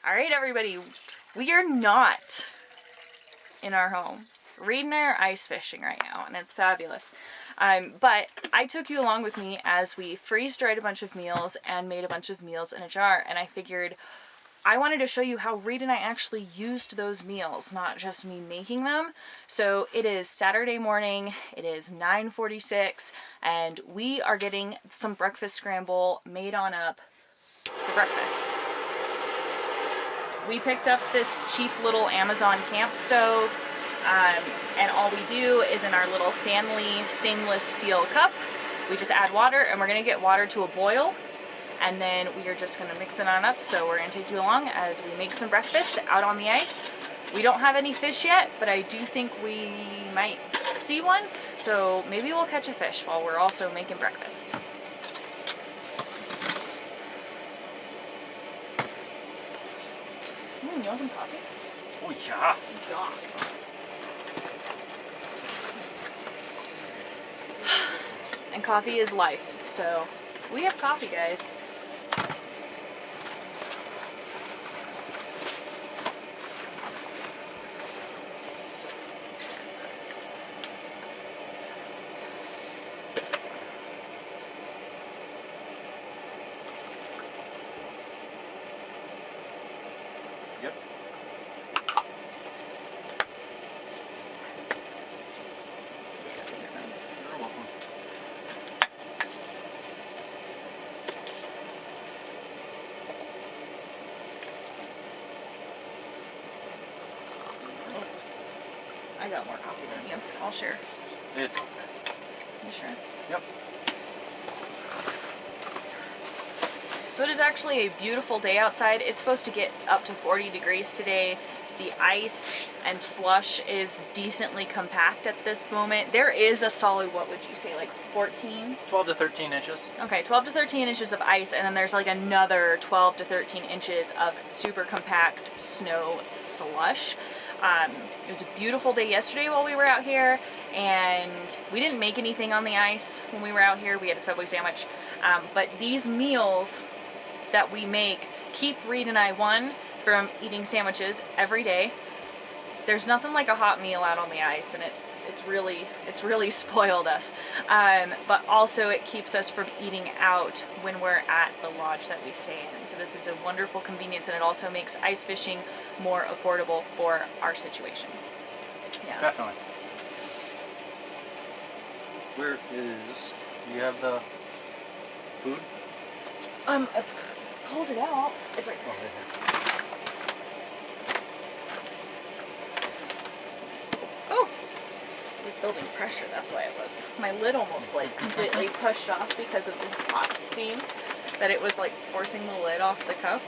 All right, everybody, we are not in our home. Reed and I are ice fishing right now, and it's fabulous. But I took you along with me as we freeze-dried a bunch of meals and made a bunch of meals in a jar, and I figured I wanted to show you how Reed and I actually used those meals, not just me making them. So it is Saturday morning, it is 9:46, and we are getting some breakfast scramble made on up for breakfast. We picked up this cheap little Amazon camp stove, and all we do is in our little Stanley stainless steel cup, we just add water, and we're gonna get water to a boil, and then we are just gonna mix it on up. So we're gonna take you along as we make some breakfast out on the ice. We don't have any fish yet, but I do think we might see one, so maybe we'll catch a fish while we're also making breakfast. You want some coffee? Oh yeah. Yeah. And coffee is life, so we have coffee, guys. Yep. Yeah, I think so. You're welcome. I got more coffee than you. I'll share. It's okay. You sure? Yep. So it is actually a beautiful day outside. It's supposed to get up to 40 degrees today. The ice and slush is decently compact at this moment. There is a solid, what would you say, like 14? 12 to 13 inches. Okay, 12 to 13 inches of ice, and then there's like another 12 to 13 inches of super compact snow slush. It was a beautiful day yesterday while we were out here, and we didn't make anything on the ice when we were out here. We had a Subway sandwich, but these meals that we make keep Reed and I, one, from eating sandwiches every day. There's nothing like a hot meal out on the ice, and it's really spoiled us. But also it keeps us from eating out when we're at the lodge that we stay in. So this is a wonderful convenience, and it also makes ice fishing more affordable for our situation. Yeah. Definitely. Where is... You have the food? I pulled it out. It's right Oh, there. right here. Oh! It was building pressure, that's why it was. My lid almost like completely pushed off because of the hot steam, that it was like forcing the lid off the cup.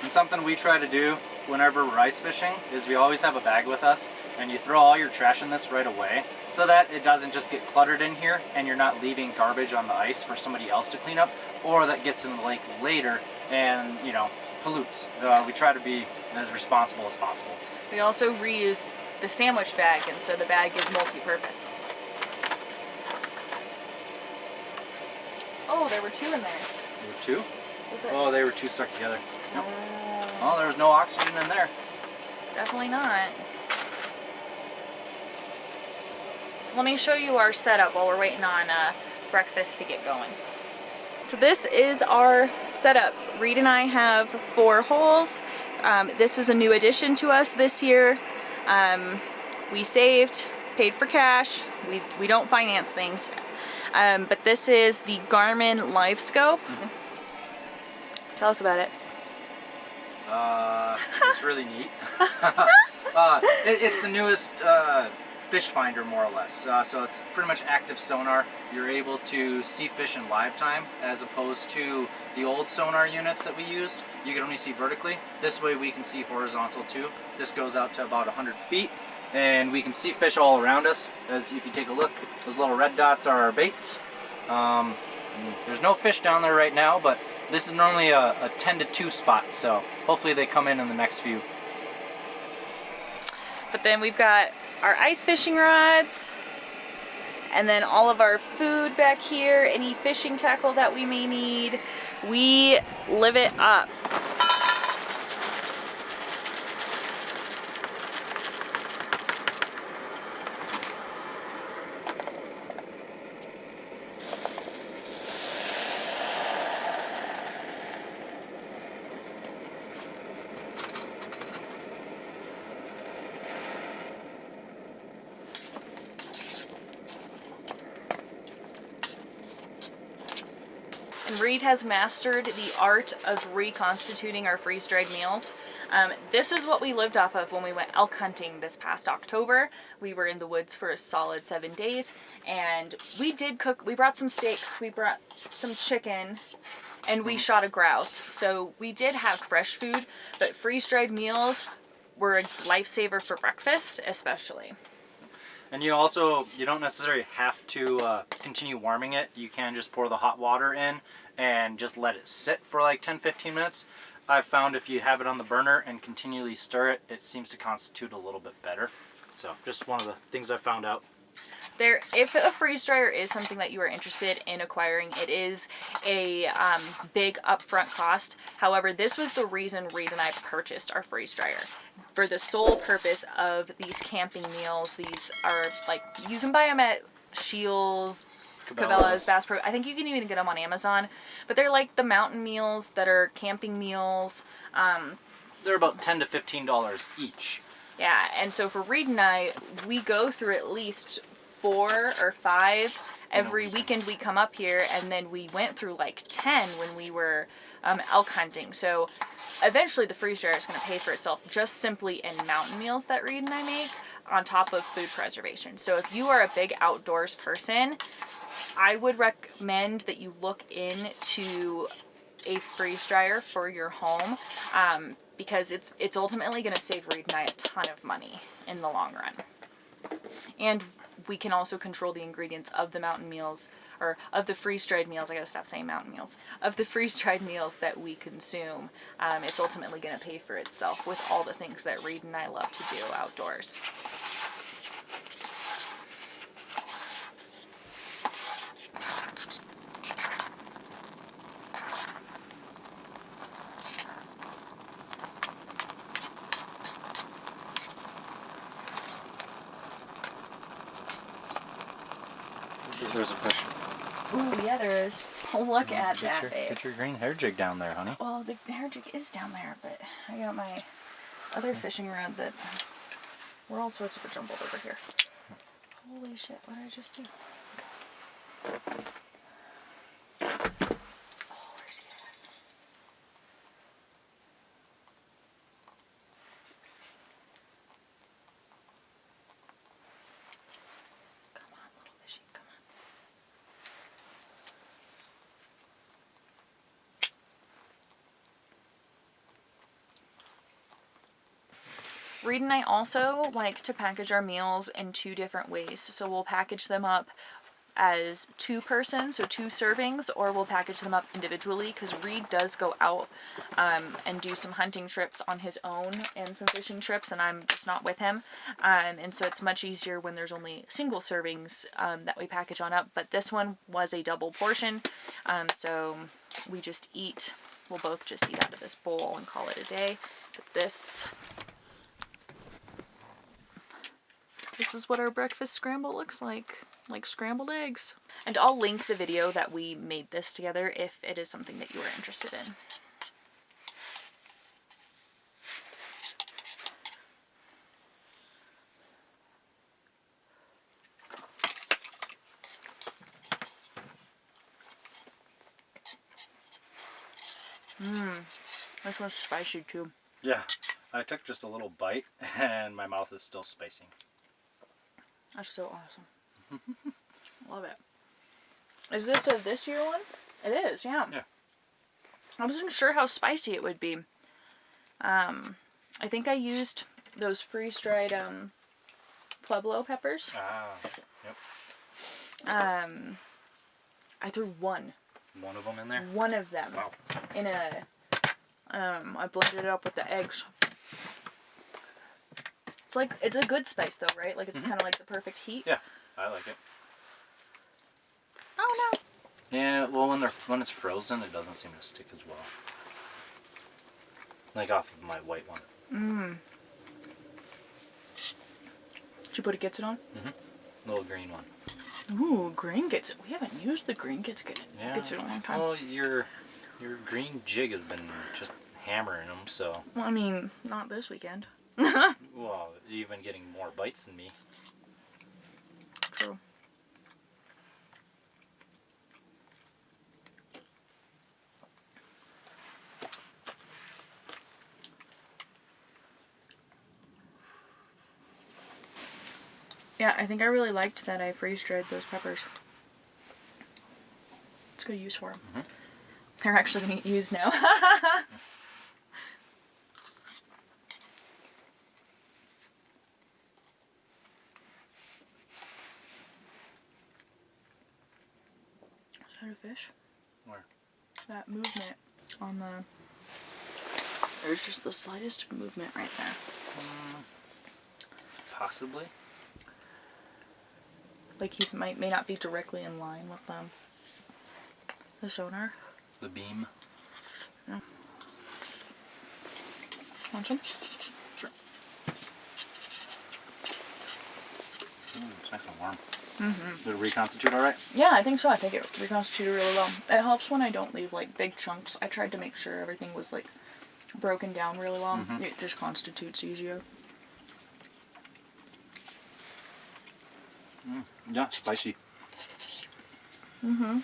And something we try to do whenever we're ice fishing is we always have a bag with us, and you throw all your trash in this right away so that it doesn't just get cluttered in here and you're not leaving garbage on the ice for somebody else to clean up, or that gets in the lake later and, you know, pollutes. We try to be as responsible as possible. We also reuse the sandwich bag, and so the bag is multi-purpose. Oh, there were two in there. There were two? Was that Oh, they were two stuck together. Nope. Oh, there was no oxygen in there. Definitely not. So let me show you our setup while we're waiting on breakfast to get going. So this is our setup. Reed and I have 4 holes. This is a new addition to us this year. We saved, paid for cash. We don't finance things. But this is the Garmin LiveScope. Tell us about it. It's really neat. It's the newest fish finder, more or less. So it's pretty much active sonar. You're able to see fish in live time, as opposed to the old sonar units that we used. You can only see vertically. This way we can see horizontal too. This goes out to about 100 feet, and we can see fish all around us. As if you take a look, those little red dots are our baits. There's no fish down there right now, but this is normally a 10 to 2 spot, so hopefully they come in the next few. But then we've got our ice fishing rods, and then all of our food back here, any fishing tackle that we may need. We live it up. And Reed has mastered the art of reconstituting our freeze-dried meals. This is what we lived off of when we went elk hunting this past October. We were in the woods for a solid 7 days, and we did cook. We brought some steaks, we brought some chicken, and we shot a grouse. So we did have fresh food, but freeze-dried meals were a lifesaver for breakfast, especially. And you don't necessarily have to continue warming it. You can just pour the hot water in and just let it sit for like 10-15 minutes. I've found if you have it on the burner and continually stir it, it seems to constitute a little bit better. So just one of the things I found out. If a freeze dryer is something that you are interested in acquiring, it is a big upfront cost. However, this was the reason Reed and I purchased our freeze dryer, for the sole purpose of these camping meals. These are like, you can buy them at Scheels, Cabela's, Bass Pro. I think you can even get them on Amazon, but they're like the mountain meals that are camping meals. They're about $10 to $15 each. Yeah, and so for Reed and I, we go through at least 4 or 5 every weekend we come up here, and then we went through like 10 when we were elk hunting. So eventually the freeze dryer is going to pay for itself just simply in mountain meals that Reed and I make, on top of food preservation. So if you are a big outdoors person, I would recommend that you look into a freeze dryer for your home, because it's ultimately going to save Reed and I a ton of money in the long run. And we can also control the ingredients of the mountain meals, or of the freeze-dried meals. I gotta stop saying mountain meals. Of the freeze-dried meals that we consume, it's ultimately going to pay for itself with all the things that Reed and I love to do outdoors. There's a fish. Ooh, yeah, there is. Look at that, babe. Get your green hair jig down there, honey. Well, the hair jig is down there, but I got my other fishing rod that we're all sorts of jumbled over here. Holy shit, what did I just do? Oh, where's he at? Come on, little fishy, come on. Reed and I also like to package our meals in 2 different ways. So we'll package them up as 2 persons, so 2 servings, or we'll package them up individually, because Reed does go out and do some hunting trips on his own and some fishing trips, and I'm just not with him. And so it's much easier when there's only single servings that we package on up. But this one was a double portion, so we'll both just eat out of this bowl and call it a day. But this is what our breakfast scramble looks like scrambled eggs. And I'll link the video that we made this together if it is something that you are interested in. This one's spicy too. Yeah, I took just a little bite and my mouth is still spacing. That's so awesome. Love it. Is this a this year one? It is, yeah. Yeah. I wasn't sure how spicy it would be. I think I used those freeze-dried Pueblo peppers. Ah, yep. I threw one. One of them in there? One of them. Wow. In a, I blended it up with the eggs. it's a good spice though, right? Like it's kind of like the perfect heat. Yeah, I like it. Oh no. Yeah, well, when it's frozen, it doesn't seem to stick as well. Like off of my white one. Did you put a Gitsit on? Little green one. Ooh, green Gitsit. We haven't used the green Gitsit in a long time. Well, your green jig has been just hammering them, so. Well, I mean, not this weekend. Well, you've been getting more bites than me. True. Yeah, I think I really liked that I freeze-dried those peppers. It's good use for them. They're actually going to get used now. Is that a fish? Where? That movement on the... There's just the slightest movement right there. Possibly. Like he may not be directly in line with the sonar. The beam. Yeah. Want some? Sure. It's nice and warm. Did it reconstitute all right? Yeah, I think so. I think it reconstituted really well. It helps when I don't leave like big chunks. I tried to make sure everything was like broken down really well. It just constitutes easier. Yeah, spicy. And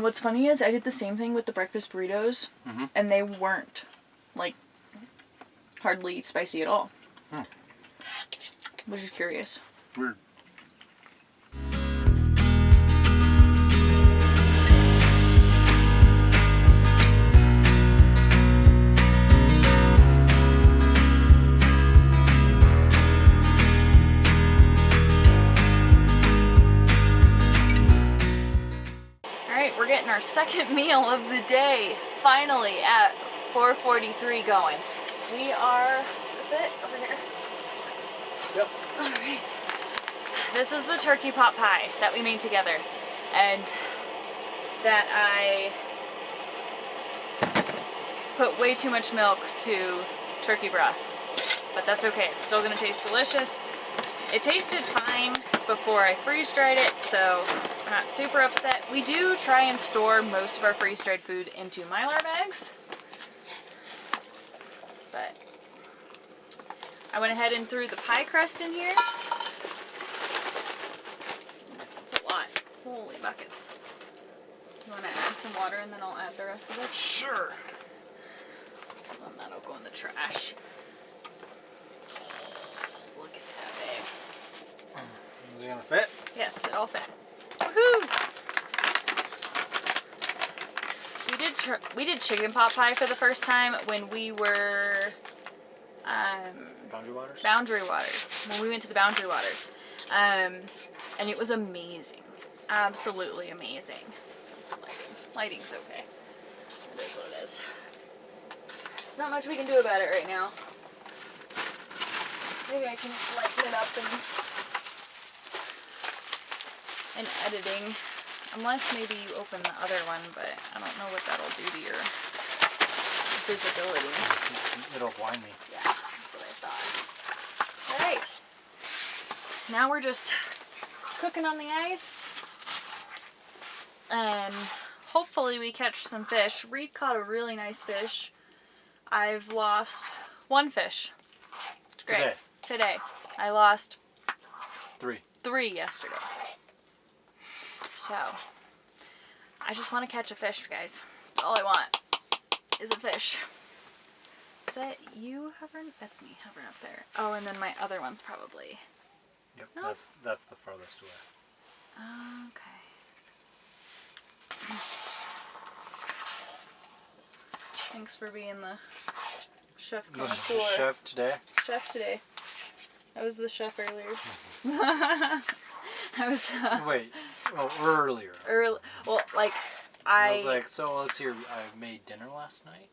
what's funny is I did the same thing with the breakfast burritos, and they weren't like hardly spicy at all. Which is curious. Weird. We're getting our second meal of the day, finally at 4:43 going. We are, is this it? Over here? Yep. Alright. This is the turkey pot pie that we made together, and that I put way too much milk to turkey broth. But that's okay, it's still gonna taste delicious. It tasted fine before I freeze-dried it, so I'm not super upset. We do try and store most of our freeze-dried food into Mylar bags. But I went ahead and threw the pie crust in here. It's a lot. Holy buckets. You want to add some water and then I'll add the rest of this? Sure. And that'll go in the trash. Look at that, babe. Is it gonna fit? Yes, it all fit. Woohoo! We did chicken pot pie for the first time when we were Boundary Waters? Boundary Waters. When we went to the Boundary Waters. And it was amazing. Absolutely amazing. Lighting's okay. It is what it is. There's not much we can do about it right now. Maybe I can lighten it up in editing. Unless maybe you open the other one, but I don't know what that'll do to your visibility. It'll blind me. Yeah, that's what I thought. Alright. Now we're just cooking on the ice. And hopefully we catch some fish. Reed caught a really nice fish. I've lost one fish. It's great. Today. I lost 3 yesterday. So, I just want to catch a fish, guys. That's all I want, is a fish. Is that you hovering? That's me hovering up there. Oh, and then my other one's probably... Yep, No? that's the farthest away. Okay. Thanks for being the chef connoisseur. Chef today? Chef today. I was the chef earlier. I was... Wait. Oh, earlier. Well, like, I was like, so let's hear. I made dinner last night.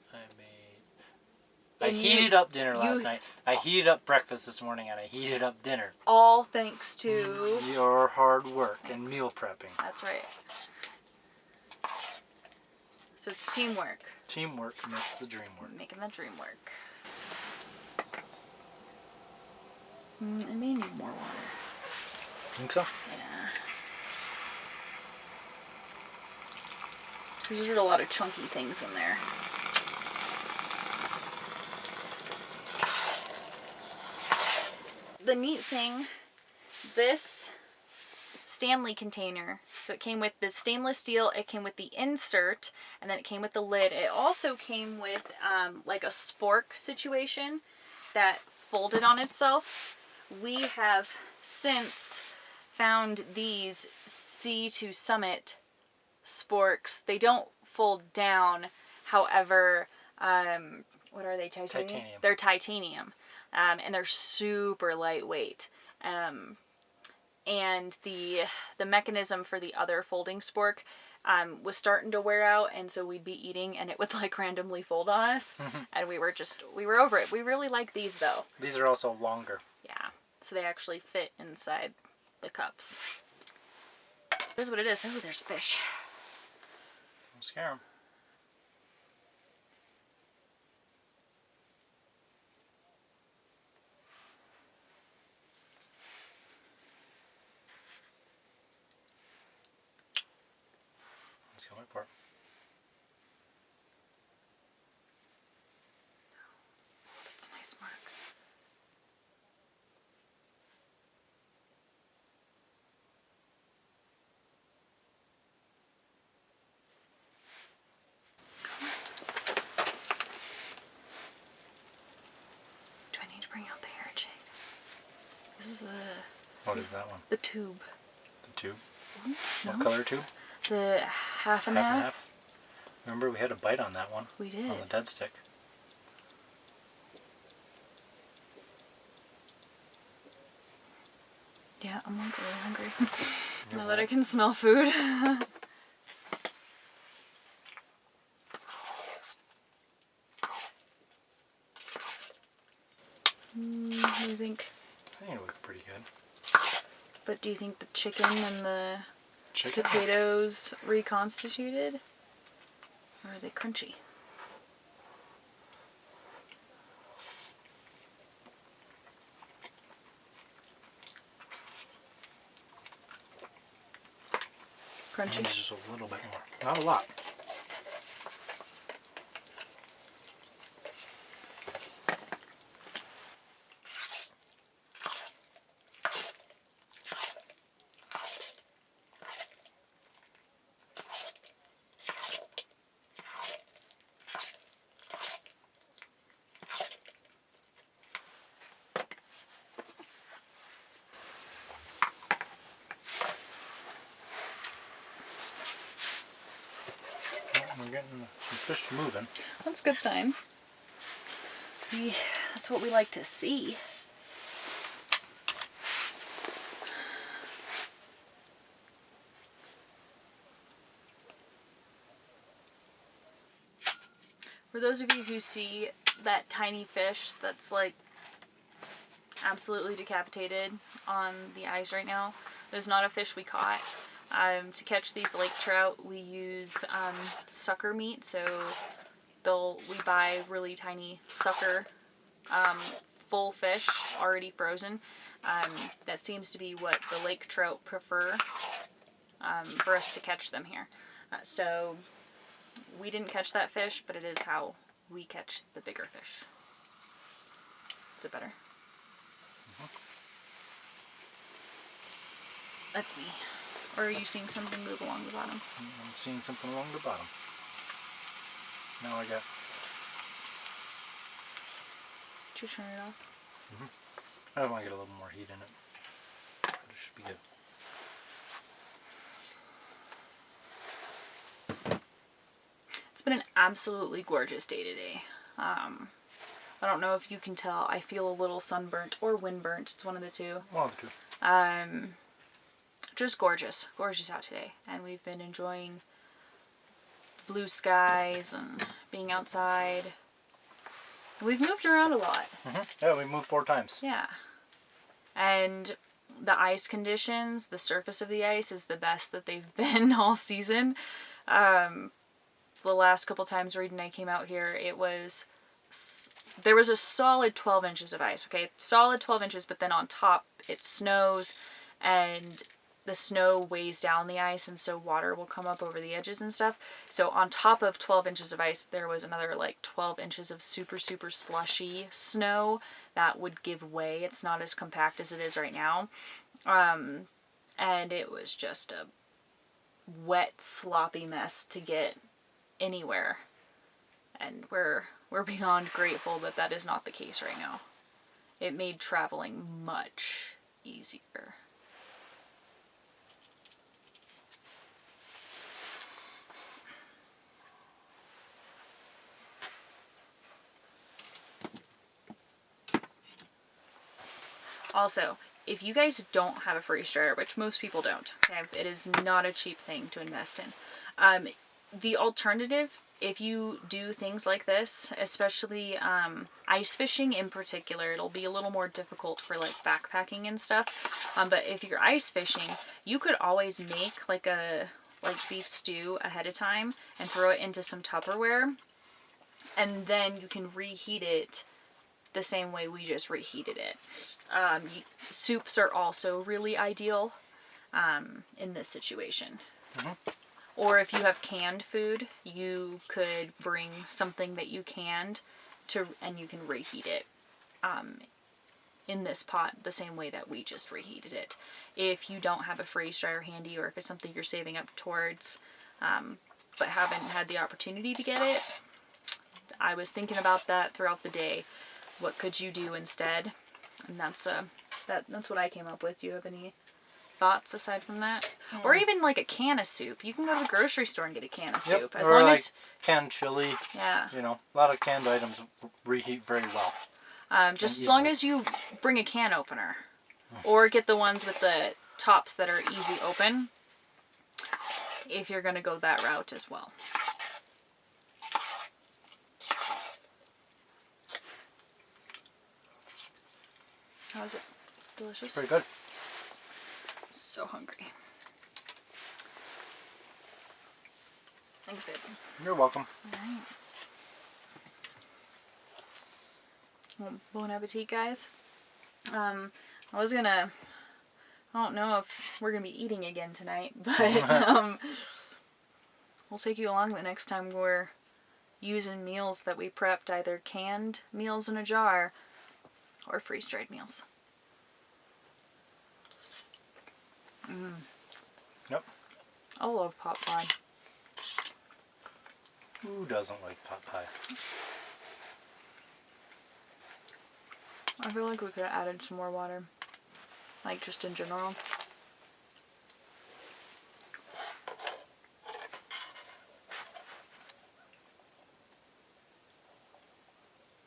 I heated up dinner last night. I heated up breakfast this morning, and I heated up dinner. All thanks to your hard work and meal prepping. That's right. So it's teamwork. Teamwork makes the dream work. Making the dream work. It may need more water. Think so? Yeah. Because there's a lot of chunky things in there. The neat thing, this Stanley container, so it came with the stainless steel, it came with the insert, and then it came with the lid. It also came with like a spork situation that folded on itself. We have since found these C2 Summit sporks. They don't fold down, however, what are they, titanium? They're titanium. And they're super lightweight. And the mechanism for the other folding spork was starting to wear out, and so we'd be eating and it would like randomly fold on us. And we were over it. We really like these though. These are also longer. Yeah. So they actually fit inside the cups. This is what it is. Oh, there's fish. Don't scare them. Let's go wait for it. That's a nice mark. Do I need to bring out the hair jig? This is the... What is that one? The tube. The tube? No. What color tube? The half and half. Remember, we had a bite on that one. We did. On the dead stick. Yeah, I'm like really hungry. Now that I can smell food. What do you think? I think it looks pretty good. But do you think the chicken and the potatoes reconstituted? Or are they crunchy? Crunchy? Just a little bit more. Not a lot. We're getting some fish moving. That's a good sign. That's what we like to see. For those of you who see that tiny fish that's like absolutely decapitated on the ice right now, there's not a fish we caught. To catch these lake trout, we use sucker meat. So we buy really tiny sucker full fish already frozen. That seems to be what the lake trout prefer for us to catch them here. So we didn't catch that fish, but it is how we catch the bigger fish. Is it better? That's me. Or are you seeing something move along the bottom? I'm seeing something along the bottom. Now I got... Did you turn it off? I want to get a little more heat in it. But it should be good. It's been an absolutely gorgeous day today. I don't know if you can tell. I feel a little sunburnt or windburnt. It's one of the two. One of the two. Just gorgeous. Gorgeous out today. And we've been enjoying blue skies and being outside. We've moved around a lot. Yeah, we moved 4 times. Yeah. And the ice conditions, the surface of the ice is the best that they've been all season. The last couple times Reed and I came out here, there was a solid 12 inches of ice, okay? Solid 12 inches, but then on top it snows, and the snow weighs down the ice, and so water will come up over the edges and stuff. So on top of 12 inches of ice, there was another like 12 inches of super, super slushy snow that would give way. It's not as compact as it is right now. And it was just a wet, sloppy mess to get anywhere. And we're beyond grateful that that is not the case right now. It made traveling much easier. Also, if you guys don't have a freeze dryer, which most people don't, okay, it is not a cheap thing to invest in. The alternative, if you do things like this, especially ice fishing in particular, it'll be a little more difficult for like backpacking and stuff. But if you're ice fishing, you could always make like beef stew ahead of time and throw it into some Tupperware, and then you can reheat it the same way we just reheated it. Soups are also really ideal in this situation. Or if you have canned food, you could bring something that you canned and you can reheat it in this pot the same way that we just reheated it. If you don't have a freeze dryer handy, or if it's something you're saving up towards but haven't had the opportunity to get it, I was thinking about that throughout the day. What could you do instead? And that's what I came up with. Do you have any thoughts aside from that? Or even like a can of soup. You can go to the grocery store and get a can of soup. As long as canned chili. Yeah. You know, a lot of canned items reheat very well. Just as long as you bring a can opener. Or get the ones with the tops that are easy open, if you're going to go that route as well. How is it? Delicious? Pretty good. Yes. I'm so hungry. Thanks, babe. You're welcome. Alright. Well, bon appetit, guys. I don't know if we're gonna be eating again tonight, but we'll take you along the next time we're using meals that we prepped, either canned meals in a jar or freeze-dried meals. Yep. I love pot pie. Who doesn't like pot pie? I feel like we could have added some more water. Like, just in general.